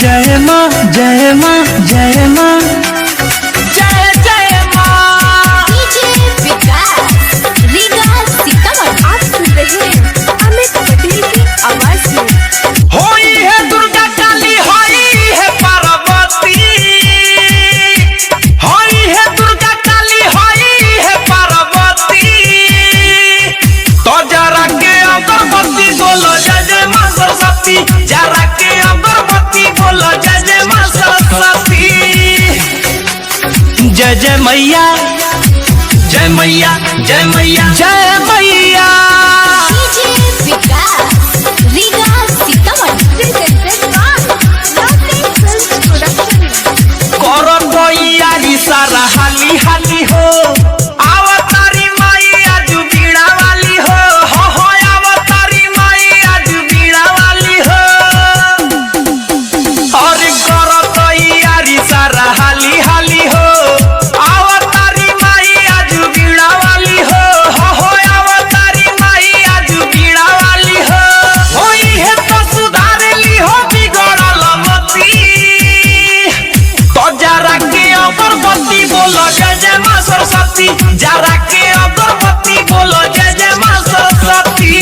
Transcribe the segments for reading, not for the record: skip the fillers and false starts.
जय माँ जय माँ जय माँ जय जय माँ। डीजे विकास रीगा सीतामढ़ी। आप सुन रहे हैं अमित पटेल की आवाज में। होई है दुर्गा काली, होई है पार्वती, होई है दुर्गा काली, होई है पार्वती। तो जरा के अगरबत्ती बोलो जय जय माँ सरस्वती, जरा के अगरबत्ती बोलो जय जय माँ सरस्वती। जय जय मैया, जय मैया, जय मैया, जय मैया। DJ Vikas Riga Sitamarhi. Presented by lovely film production. करो तैयारी सारा हाली हाली हो, अवतारी माई आज बीड़ा वाली हो, अवतारी माई आज बीड़ा वाली हो। और करो तैयारी सारा हाली हाली हो, अवतारी माई आज बीड़ा वाली हो, अवतारी माई आज बीड़ा वाली हो। होई है तो सुधार ली हो बिगड़ल मती। तो जरा के अगरबत्ती बोलो जय जय माँ सरस्वती, जरा के अगरबत्ती बोलो जय जय माँ सरस्वती।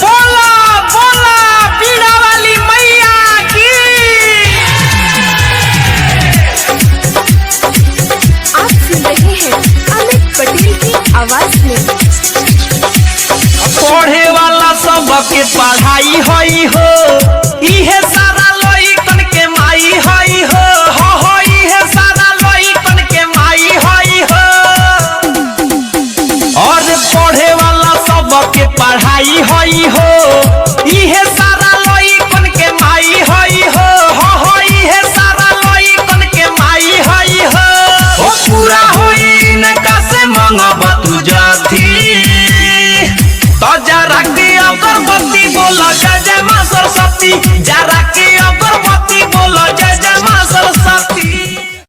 बोला बोला बीड़ा वाली मैया की। आप सुन रहे हैं अमित पटेल की आवाज में। पढ़े वाला सबके पढ़ाई होई हो, इहे सारा लइकन के माई होई हो, इहे सारा लइकन के माई होई हो। और पढ़े वाला सबके पढ़ाई होई हो, इहे सारा लइकन के माई होई हो, इहे सारा लइकन के माई होई हो। ओ पूरा होई इनका से मंगब तू जाती। तो जरा के अगरबत्ती बोलो जय जय माँ सरस्वती, जरा